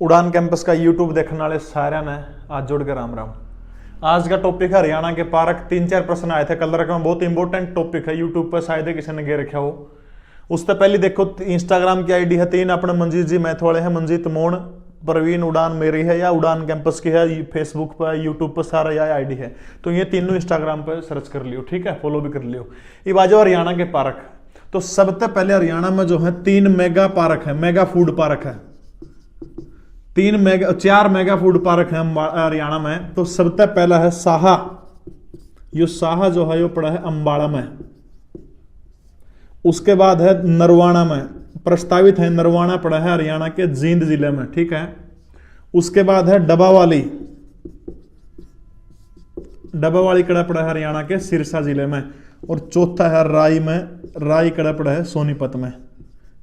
उड़ान कैंपस का यूट्यूब देखने वाले सारे ने आज जुड़ के राम राम। आज का टॉपिक है हरियाणा के पार्क। 3-4 प्रश्न आए थे कल रकम में, बहुत इंपॉर्टेंट टॉपिक है। यूट्यूब पर शायद किसी ने गे रखा हो। उससे पहले देखो इंस्टाग्राम की आईडी है 3 अपने मंजीत जी मैथ वाले हैं, मंजीत मोण, प्रवीण उड़ान मेरी है या उड़ान कैंपस की है। फेसबुक पर यूट्यूब पर सारा यह आईडी है, तो ये तीनों इंस्टाग्राम पर सर्च कर लियो, ठीक है, फॉलो भी कर लियो। ये बाजो हरियाणा के पार्क, तो सबसे पहले हरियाणा में जो है 3 मेगा पार्क है, मेगा फूड पार्क है। 4 मेगा फूड पार्क है हरियाणा में। तो सबसे पहला है साहा, यो साहा जो है यो पड़ा है अंबाड़ा में। उसके बाद है नरवाना में, प्रस्तावित है नरवाना पड़ा है हरियाणा के जींद जिले में, ठीक है। उसके बाद है डबावाली, डबावाली कड़ा पड़ा है हरियाणा के सिरसा जिले में। और चौथा है राई में, राई कड़ा पड़ा है सोनीपत में।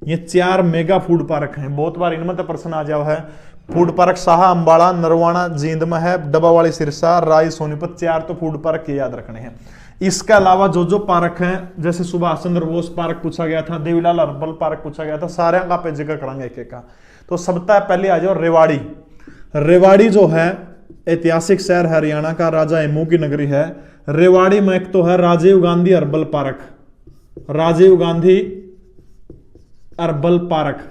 ये 4 मेगा फूड पार्क हैं। बहुत बार इनमें तो प्रश्न आ जाओ है। फूड पार्क साहा अंबाड़ा नरवाना जींद में है, डबावाली सिरसा राई सोनीपत, 4 तो फूड पार्क के याद रखने हैं। इसके अलावा जो पार्क हैं, जैसे सुभाष चंद्र बोस पार्क पूछा गया था, देवीलाल हर्बल पार्क पूछा गया था, सारे का पे जिक्र करेंगे एक एक का। तो सबसे पहले आ जाओ रेवाड़ी। रेवाड़ी जो है ऐतिहासिक शहर है हरियाणा का, राजा हेमू की नगरी है। रेवाड़ी में एक तो है Rajiv Gandhi herbal park, Rajiv Gandhi herbal park,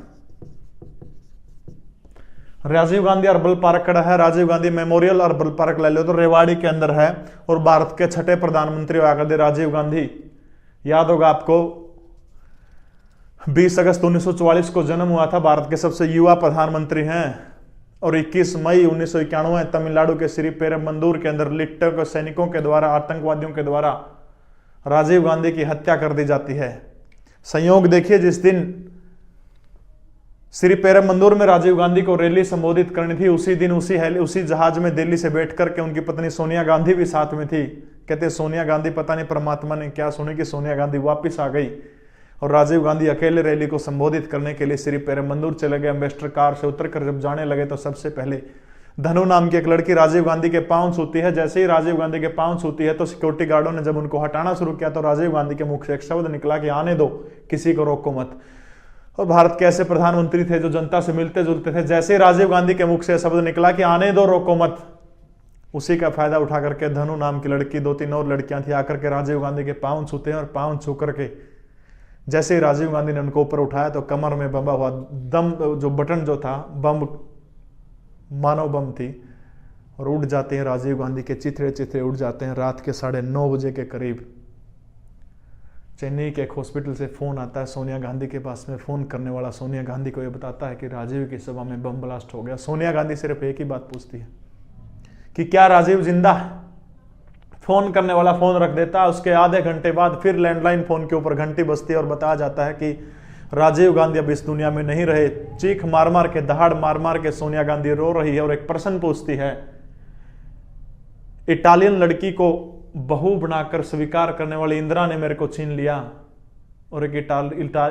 Rajiv Gandhi herbal park कड़ा है, Rajiv Gandhi memorial herbal park ले लो तो रेवाड़ी के अंदर है। और भारत के 6ठे प्रधानमंत्री हुआ करते राजीव गांधी, याद होगा आपको। 20 अगस्त 1944 को जन्म हुआ था, भारत के सबसे युवा प्रधानमंत्री हैं। और 21 मई 1991 तमिलनाडु के श्री पेरम्बदूर के अंदर लिट्टो के सैनिकों के द्वारा, आतंकवादियों के द्वारा राजीव गांधी की हत्या कर दी जाती है। संयोग देखिए, जिस दिन श्री पेरम्बदूर में राजीव गांधी को रैली संबोधित करनी थी, उसी दिन उसी जहाज में दिल्ली से बैठ करके उनकी पत्नी सोनिया गांधी भी साथ में थी। कहते सोनिया गांधी, पता नहीं परमात्मा ने क्या सुनी कि सोनिया गांधी वापस आ गई और राजीव गांधी अकेले रैली को संबोधित करने के लिए श्री पेरम्बदूर चले गए। एम्बेसडर कार से उतरकर जब जाने लगे तो सबसे पहले धनु नाम की एक लड़की राजीव गांधी के पांव छूती है। जैसे ही राजीव गांधी के पांव छूती है तो सिक्योरिटी गार्डों ने जब उनको हटाना शुरू किया तो राजीव गांधी के मुख से एक शब्द निकला कि आने दो, किसी को रोको मत। और भारत के ऐसे प्रधानमंत्री थे जो जनता से मिलते जुलते थे। जैसे ही राजीव गांधी के मुख से शब्द निकला कि आने दो, रोको मत, उसी का फायदा उठा करके धनु नाम की लड़की, 2-3 और लड़कियां थी, आकर के राजीव गांधी के पांव छूते हैं। और पांव छू करके जैसे ही राजीव गांधी ने उनको ऊपर उठाया तो कमर में बंबा हुआ दम, जो बटन जो था, बम, मानव बम थी, और उड़ जाते हैं राजीव गांधी के चिथड़े चिथड़े उड़ जाते हैं। रात के 9:30 बजे के करीब चेन्नई के एक हॉस्पिटल से फोन आता है सोनिया गांधी के पास में। फोन करने वाला सोनिया गांधी को यह बताता है कि राजीव की सभा में बम ब्लास्ट हो गया। सोनिया गांधी सिर्फ एक ही बात पूछती है कि क्या राजीव जिंदा है। फोन करने वाला फोन रख देता है। उसके आधे घंटे बाद फिर लैंडलाइन फोन के ऊपर घंटी बजती है और बताया जाता है कि राजीव गांधी अब इस दुनिया में नहीं रहे। चीख मार मार के, दहाड़ मार मार के सोनिया गांधी रो रही है और एक प्रश्न पूछती है, इटालियन लड़की को बहू बनाकर स्वीकार करने वाली इंदिरा ने मेरे को छीन लिया और एक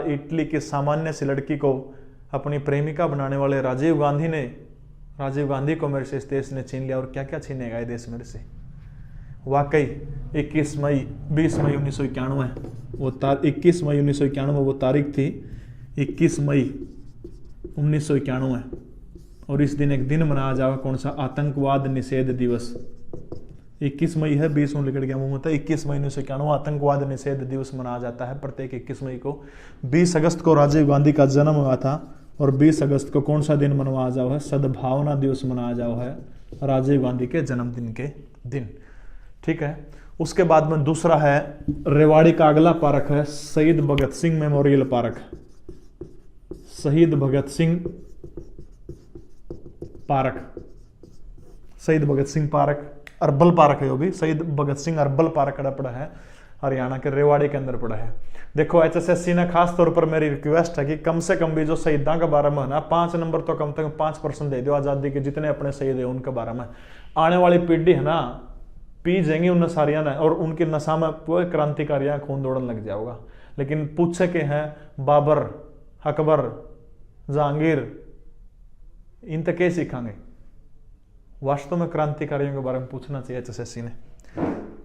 इटली की सामान्य सी लड़की को अपनी प्रेमिका बनाने वाले राजीव गांधी को मेरे से इस देश ने छीन लिया। और क्या क्या छीनेगा ये देश मेरे से। वाकई 20 मई 1991 वो तारीख थी, 21 मई 1991। और इस दिन एक दिन मनाया जाएगा, कौन सा, आतंकवाद निषेध दिवस। 21 मई है, 20 निकल गया मुंह में, 21 मई 1991 आतंकवाद निषेध दिवस मनाया जाता है प्रत्येक 21 मई को। 20 अगस्त को राजीव गांधी का जन्म हुआ था और 20 अगस्त को कौन सा दिन मनाया जाओ है, सद्भावना दिवस मनाया जाओ है, राजीव गांधी के जन्मदिन के दिन, ठीक है। उसके बाद में दूसरा है रेवाड़ी का अगला पार्क है शहीद भगत सिंह मेमोरियल पार्क। शहीद भगत सिंह पार्क अर्बल पार्क है, वो भी शहीद भगत सिंह अर्बल पार्क पड़ा है हरियाणा के रेवाड़ी के अंदर पड़ा है। देखो HSSC ने खास तौर पर मेरी रिक्वेस्ट है कि कम से कम भी जो शहीदों के बारे में ना 5 नंबर तो कम से कम 5% दे दो। आजादी के जितने अपने शहीद है उनके बारे में आने वाली पीढ़ी है ना, पी जाएंगी उन नशारियां ने और उनकी नशा में पूरे क्रांतिकारियां खून दौड़न लग जाओगा। लेकिन पूछे के हैं बाबर, अकबर, जहांगीर, इन तक क्या सीखांगे। वास्तव में क्रांतिकारियों के बारे में पूछना चाहिए HSSC ने।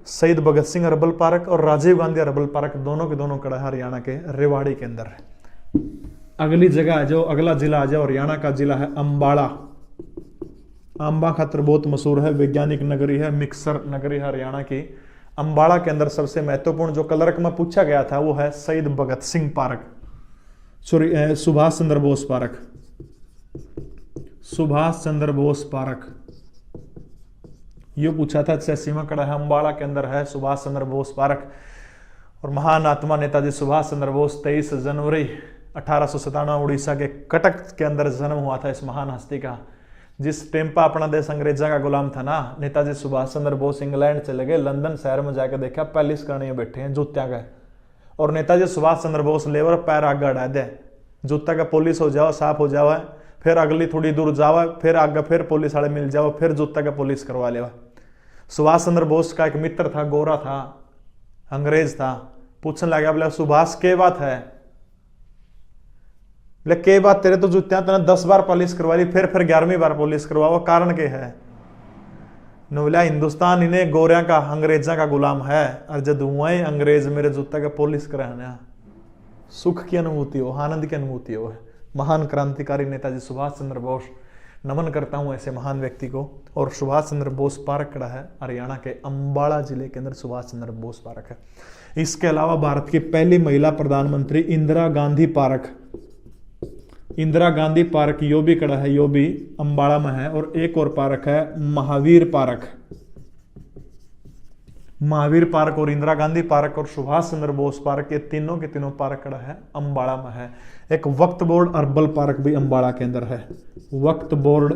शहीद भगत सिंह हर्बल पार्क और राजीव गांधी हर्बल पार्क दोनों के दोनों कड़ा है हरियाणा के रेवाड़ी के अंदर है। अगली जगह जो अगला जिला है जो हरियाणा का जिला है अंबाड़ा। आंबा खातर बहुत मशहूर है, वैज्ञानिक नगरी है, मिक्सर नगरी है हरियाणा की। अंबाड़ा के अंदर सबसे महत्वपूर्ण जो क्लर्क में पूछा गया था वो है शहीद Bhagat Singh park, sorry Subhash Chandra Bose park, Subhash Chandra Bose park ये पूछा था। 86 में कड़ा है, अंबाड़ा के अंदर है सुभाष चंद्र बोस पार्क। और महान आत्मा नेताजी सुभाष चंद्र बोस 23 जनवरी 1897 उड़ीसा के कटक के अंदर जन्म हुआ था इस महान हस्ती का। जिस टाइम पर अपना देश अंग्रेजा का गुलाम था ना, नेताजी सुभाष चंद्र बोस इंग्लैंड चले गए, लंदन शहर में जाकर देखा पैलिस करने बैठे हैं जूत्या का, और नेताजी सुभाष चंद्र बोस लेवर पैर आगे अड़ा दे, जूता का पॉलिश हो जाओ, साफ हो जाओ, फिर अगली थोड़ी दूर जाओ, फिर आगे फिर पुलिस वाले मिल जाओ, फिर जूता का पॉलिश करवा ले। सुभाष चंद्र बोस का एक मित्र था, गोरा था, अंग्रेज था, पूछने लगा बोले सुभाष के बात है, बोले के बात तेरे तो जूतियां तेने 10 बार पॉलिश करवा ली, फिर 11वीं बार पॉलिश करवाओ, कारण के है? बोला हिंदुस्तान इन्हें गोरिया का अंग्रेजा का गुलाम है, और जब हुआ अंग्रेज मेरे जूता का पॉलिश कराना, सुख की अनुभूति हो, आनंद की अनुभूति हो। महान क्रांतिकारी नेताजी सुभाष चंद्र बोस, नमन करता हूं ऐसे महान व्यक्ति को। और सुभाष चंद्र बोस पार्क खड़ा है हरियाणा के अंबाड़ा जिले के अंदर, सुभाष चंद्र बोस पार्क है। इसके अलावा भारत की पहली महिला प्रधानमंत्री इंदिरा गांधी पार्क, इंदिरा गांधी पार्क यो भी खड़ा है, यो भी अंबाड़ा में है। और एक और पार्क है महावीर पार्क, महावीर पार्क और इंदिरा गांधी पार्क और सुभाष चंद्र बोस पार्क, ये तीनों के तीनों पार्क खड़ा है अंबाड़ा में है। एक वक्त बोर्ड अर्बल पार्क भी अंबाड़ा के अंदर है, वक्त बोर्ड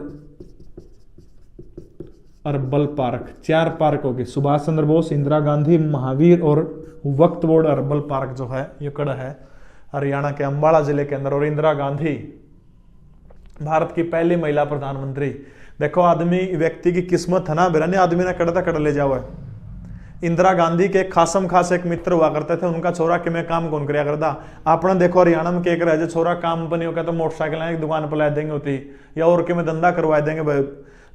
अर्बल पार्क। 4 पार्क होगी, सुभाष चंद्र बोस, इंदिरा गांधी, महावीर और वक्त बोर्ड अर्बल पार्क जो है ये खड़ा है हरियाणा के अंबाड़ा जिले के अंदर। और इंदिरा गांधी भारत की पहली महिला प्रधानमंत्री। देखो आदमी व्यक्ति की किस्मत है ना, बिरानी आदमी ने कड़ता कड़ ले जाओ है। इंदिरा गांधी के खासम खास एक मित्र हुआ करते थे, उनका छोरा कि मैं काम कौन कराया करता। आपने देखो हरियाणा में क्या रहे छोरा काम पर नहीं होगा तो मोटरसाइकिल एक दुकान पर ला देंगे होती, या और के में धंधा करवा देंगे भाई।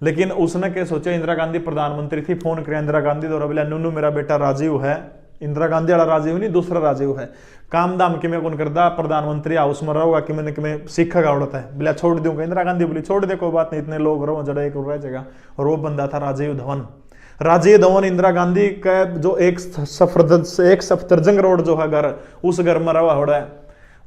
लेकिन उसने क्या सोचा, इंदिरा गांधी प्रधानमंत्री थी, फोन किया इंदिरा गांधी द्वारा, बोला नूनू मेरा बेटा राजीव है, इंदिरा गांधी वाला राजीव नहीं दूसरा राजीव है, काम दाम कि मैं कौन करता, प्रधानमंत्री हाउस में रहोगा कि मैंने कि मैं सीखा उड़ता है, बोला छोड़ दूंगा। इंदिरा गांधी बोली छोड़ दे कोई बात नहीं, इतने लोग रहो जड़ा एक रह जाएगा। और वो बंदा था राजीव धवन। राजीव धवन इंदिरा गांधी का जो एक सफदरजंग रोड जो है घर, उस घर में रहा हो रहा है।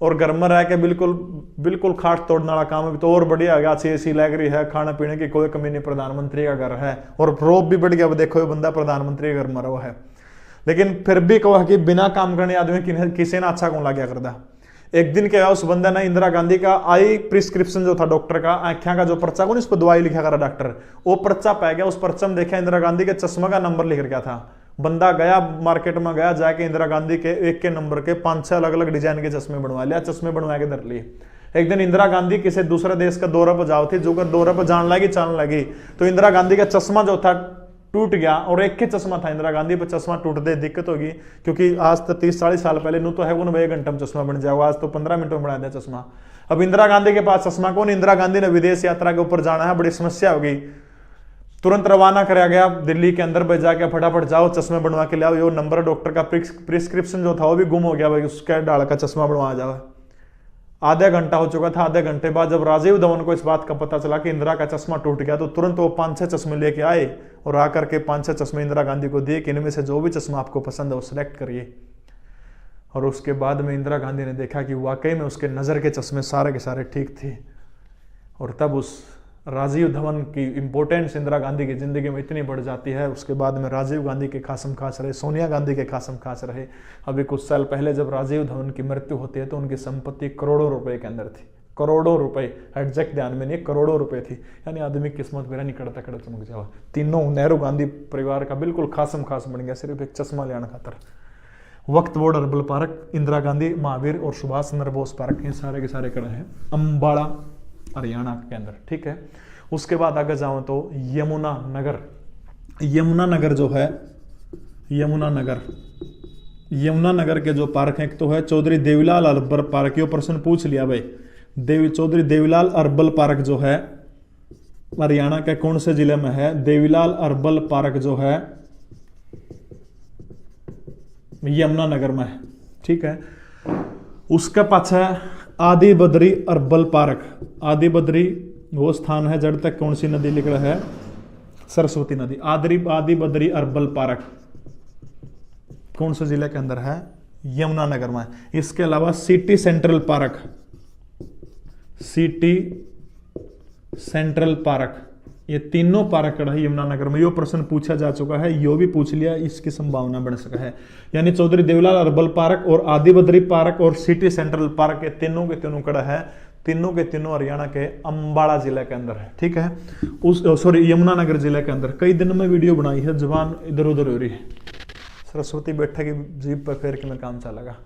और घर में रह के बिल्कुल खाट तोड़ने वाला काम है, तो और बढ़िया है, अच्छी एसी लग रही है, खाने पीने की कोई कमी नहीं, प्रधानमंत्री का घर है। और रोब भी बढ़ गया, देखो ये बंदा प्रधानमंत्री के घर में रहा है। लेकिन फिर भी कहो कि बिना काम करने आदमी किसी ने अच्छा कौन लग करता। एक दिन क्या उस बंदा ने इंदिरा गांधी का आई प्रिस्क्रिप्शन जो था डॉक्टर का, आंखों का जो पर्चा को इस पर दवाई लिखा करा डॉक्टर, वो पर्चा पै गया। उस पर्चा में देखा इंदिरा गांधी के चश्मा का नंबर लिख गया था। बंदा गया मार्केट में, गया जाके इंदिरा गांधी के एक के नंबर के 5-6 अलग अलग डिजाइन के चश्मे बनवा लिया, चश्मे बनवा के धर लिए। एक दिन इंदिरा गांधी किसी दूसरे देश का दौरा पर जाओ थी, जो दौरा पर जान लगी चालने लगी, तो इंदिरा गांधी का चश्मा जो था टूट गया। और एक के चश्मा था इंदिरा गांधी पर, चश्मा टूटते दिक्कत होगी, क्योंकि आज तो 30-40 साल पहले नू तो है वो 1 घंटे में चश्मा बन जाएगा, आज तो 15 मिनट में बना दिया चश्मा। अब इंदिरा गांधी के पास चश्मा कौन, इंदिरा गांधी ने विदेश यात्रा के ऊपर जाना है, बड़ी समस्या होगी। तुरंत रवाना कराया गया दिल्ली के अंदर, भाई जाके फटाफट जाओ चश्मे बनवा के लाओ। यो नंबर डॉक्टर का प्रिस्क्रिप्शन जो था वो भी गुम हो गया, भाई उसका डाल का चश्मा बनवा जाओ। आधा घंटा हो चुका था। आधे घंटे बाद जब राजीव धवन को इस बात का पता चला कि इंदिरा का चश्मा टूट गया, तो तुरंत वो 5-6 चश्मे लेके आए और आकर के 5-6 चश्मे इंदिरा गांधी को दिए कि इनमें से जो भी चश्मा आपको पसंद है वो सिलेक्ट करिए। और उसके बाद में इंदिरा गांधी ने देखा कि वाकई में उसके नज़र के चश्मे सारे के सारे ठीक थे। और तब उस राजीव धवन की इंपॉर्टेंस इंदिरा गांधी की जिंदगी में इतनी बढ़ जाती है। उसके बाद में राजीव गांधी के खासम खास रहे, सोनिया गांधी के खासम खास रहे। अभी कुछ साल पहले जब राजीव धवन की मृत्यु होती है तो उनकी संपत्ति करोड़ों रुपए के अंदर थी, करोड़ों रुपए, एग्जैक्ट ध्यान में नहीं, करोड़ों रुपए थी। यानी आदमी किस्मत मेरा नहीं करता कड़ा चमक जावा। तीनों नेहरू गांधी परिवार का बिल्कुल खासम खास बन गया, सिर्फ एक चश्मा लेने खातर। वक्त बोर्ड अर्बल पार्क, इंदिरा गांधी, महावीर और सुभाष चंद्र बोस पार्क, ये सारे के सारे कड़े हैं अंबाड़ा हरियाणा के अंदर, ठीक है। उसके बाद आगे जाऊं तो यमुना नगर, यमुना नगर जो है, यमुना नगर के जो पार्क हैं, एक तो है चौधरी देवीलाल अर्बल पार्क। ये प्रश्न पूछ लिया भाई, चौधरी देवीलाल अर्बल पार्क जो है हरियाणा के कौन से जिले में है? देवीलाल अर्बल पार्क जो है यमुना नगर में है, ठीक है। उसके पास है आदि बद्री अर्बल पार्क, आदि बद्री वो स्थान है जड़ तक कौन सी नदी निकला है? सरस्वती नदी। आदि बदरी अरबल पार्क कौन से जिले के अंदर है? यमुनानगर में। इसके अलावा city central park, city central park, ये तीनों पार्क कड़ा है यमुनानगर में। यो प्रश्न पूछा जा चुका है, यो भी पूछ लिया, इसकी संभावना बढ़ सका है। यानी चौधरी देवलाल अरबल पार्क और आदि बद्री पार्क और सिटी सेंट्रल पार्क के तीनों कड़ा है, तीनों के तीनों हरियाणा के अंबाला जिले के अंदर है। ठीक है, यमुनानगर जिले के अंदर। कई दिन में वीडियो बनाई है, जबान इधर उधर हो रही है, सरस्वती बैठा की जीप पर फेर के में काम चलेगा।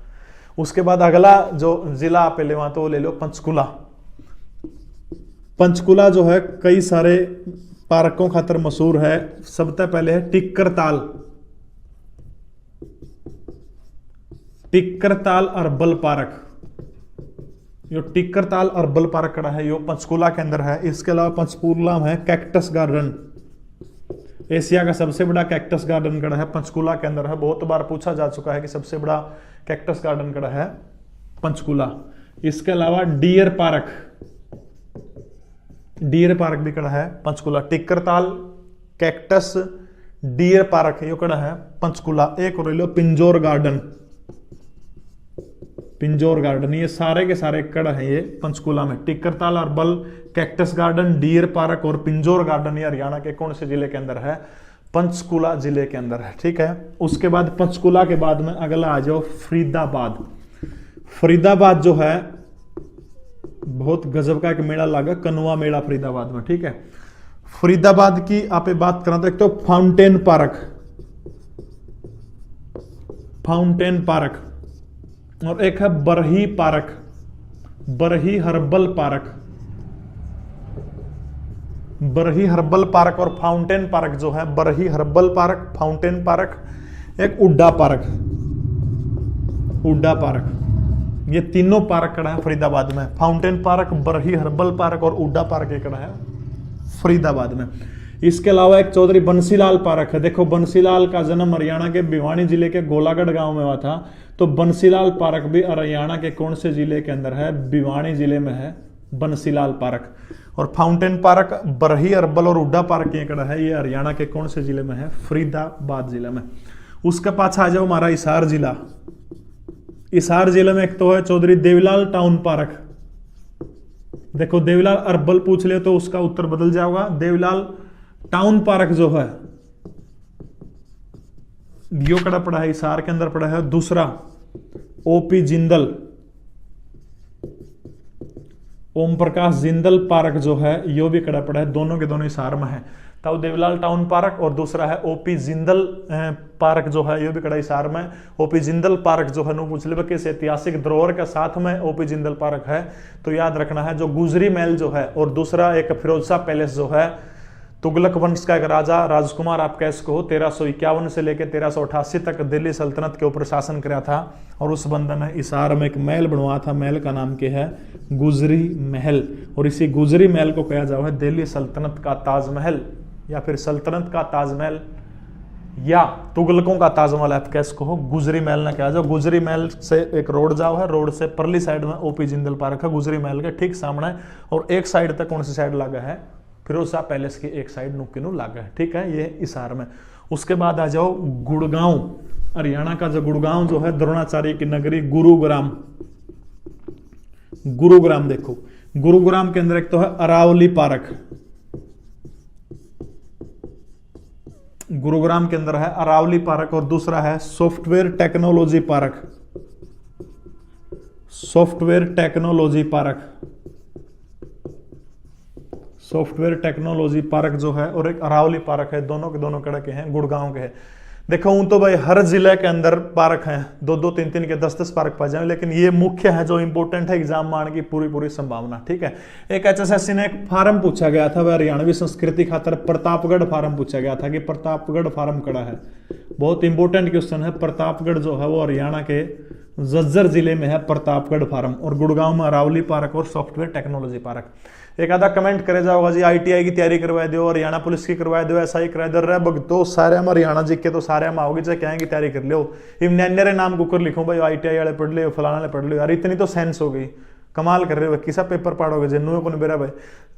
उसके बाद अगला जो जिला आप ले वहां तो ले लो पंचकुला। पंचकुला जो है कई सारे पार्कों खातर मशहूर है। सबसे पहले है टिक्करताल, टिक्करताल अरबल पार्क। यो टिक्करताल अरबल पार्क कड़ा है, यो पंचकुला के अंदर है। इसके अलावा पंचकुला में है कैक्टस गार्डन, एशिया का सबसे बड़ा कैक्टस गार्डन कड़ा है पंचकुला के अंदर है। बहुत बार पूछा जा चुका है कि सबसे बड़ा कैक्टस गार्डन कड़ा है पंचकुला। इसके अलावा डियर पार्क, डियर पार्क भी कड़ा है Panchkula. Tikkartal, cactus, deer park यो कड़ा है पंचकुला। एक और लो पिंजौर गार्डन, पिंजौर गार्डन, ये सारे के सारे कड़ा है ये पंचकुला में। टिक्करताल अरबल, कैक्टस गार्डन, डियर पार्क और पिंजौर गार्डन ये हरियाणा के कौन से जिले के अंदर है? पंचकुला जिले के अंदर है। ठीक है, उसके बाद पंचकुला के बाद में अगला आ जाओ फरीदाबाद। फरीदाबाद जो है बहुत गजब का एक मेला लगा, कनुआ मेला फरीदाबाद में। ठीक है, फरीदाबाद की आप बात करें तो एक तो फाउंटेन पार्क, फाउंटेन पार्क, और एक है Barhi park, Barhi herbal park. Barhi herbal park और फाउंटेन पार्क जो है, Barhi herbal park, fountain park, एक उड्डा पार्क, उड्डा पार्क, ये तीनों पार्क कड़ा है फरीदाबाद में। Fountain park, Barhi herbal park और उड्डा पार्क ये कड़ा है फरीदाबाद में। इसके अलावा एक चौधरी बंसीलाल पार्क है। देखो बंसीलाल का जन्म हरियाणा के भिवानी जिले के गोलागढ़ गांव में हुआ था, तो बंसीलाल पार्क भी हरियाणा के कौन से जिले के अंदर है? भिवानी जिले में है बंसीलाल पार्क। और फाउंटेन पार्क, बरही अरबल और उड्डा पार्क ये कड़ा है, ये हरियाणा के कौन से जिले में है? फरीदाबाद जिले में। उसके पाछा आ जाओ हमारा हिसार जिला। हिसार जिले में एक तो है चौधरी देवीलाल टाउन पार्क। देखो देवीलाल अरबल पूछ ले तो उसका उत्तर बदल जाएगा। देवीलाल टाउन पार्क जो है यो कड़ा पड़ा है, हिसार के अंदर पड़ा है। दूसरा ओपी जिंदल, ओम प्रकाश जिंदल पार्क जो है यो भी कड़ा पड़ा है, दोनों के दोनों हिसार में है। तब देवीलाल टाउन पार्क और दूसरा है ओपी जिंदल पार्क जो है यो भी कड़ा हिसार में। ओपी जिंदल पार्क जो है पूछ ले किस ऐतिहासिक धरोहर के साथ में ओपी जिंदल पार्क है, तो याद रखना है जो गुजरी महल जो है, और दूसरा एक फिरोजशाह पैलेस जो है, तुगलक वंश का एक राजा राजकुमार आप कह सको 1351 से लेकर 1388 तक दिल्ली सल्तनत के ऊपर शासन किया था, और उस बंदे ने हिसार में एक महल बनवा था। महल का नाम क्या है? गुजरी महल। और इसी गुजरी महल को कहा जाओ है दिल्ली सल्तनत का ताजमहल, या फिर सल्तनत का ताजमहल, या तुगलकों का ताजमहल आप कह सको गुजरी महल ना कहा जाओ। गुजरी महल से एक रोड जाओ है, रोड से परली साइड में ओपी जिंदल पार्क है गुजरी महल के ठीक सामने, और एक साइड तक कौन सी साइड लगा है? फिरोजशाह पैलेस की एक साइड नुक्किनु लागा है। ठीक है, ये हिसार में। उसके बाद आ जाओ गुड़गांव। हरियाणा का जो गुड़गांव जो है द्रोणाचार्य की नगरी, गुरुग्राम। गुरुग्राम देखो, गुरुग्राम के अंदर एक तो है अरावली पार्क, गुरुग्राम के अंदर है अरावली पार्क, और दूसरा है software technology park, software technology park, software technology park जो है, और एक अरावली पार्क है। दोनों के दोनों कड़े के हैं, गुड़गांव के हैं। देखो हूं तो भाई हर जिले के अंदर पार्क हैं, 2-2, 3-3 के 10-10 पार्क पा जाए, लेकिन ये मुख्य है जो इंपोर्टेंट है एग्जाम में आने की पूरी संभावना। ठीक है, एक HSSC ने एक फार्म पूछा गया था, वह हरियाणवी संस्कृति खातर प्रतापगढ़ फार्म पूछा गया था कि प्रतापगढ़ फार्म कड़ा है। बहुत इंपॉर्टेंट क्वेश्चन है। प्रतापगढ़ जो है वो हरियाणा के झज्जर जिले में है प्रतापगढ़ फार्म, और गुड़गांव में अरावली पार्क और सॉफ्टवेयर टेक्नोलॉजी पार्क। एक आधा कमेंट करे जाओगा जी ITI की तैयारी करवा दो, हरियाणा पुलिस की करवा दो, SI करा दो, रे भगतो सारे हम हरियाणा जी के तो सारे हम आओगे, चाहे क्या की तैयारी कर लो। इम नाम कुकर लिखो भाई ITI वाले पढ़ लो, फलाना वाले पढ़ लो, यार इतनी तो सेंस हो गई। कमाल कर रहे हो, किसा पेपर पढ़ोगे जिन्नू को बेरा भाई।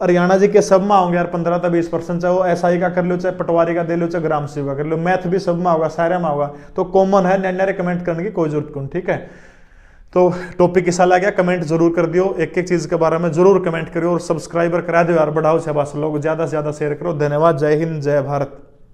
हरियाणा जी के सब में होंगे यार 15 से 20%, चाहे वो एसआई का कर लो, चाहे पटवारी का दे लो, चाहे ग्राम सेवक का कर लो, मैथ भी सब में होगा, सारे में होगा, तो कॉमन है, नया कमेंट करने की कोई जरूरत नहीं। ठीक है, तो टॉपिक कैसा लगा कमेंट जरूर कर दियो, एक एक चीज के बारे में जरूर कमेंट करियो, और सब्सक्राइबर करा दो यार, बढ़ाओ से बस लोग, ज्यादा से ज्यादा शेयर करो। धन्यवाद, जय हिंद, जय भारत।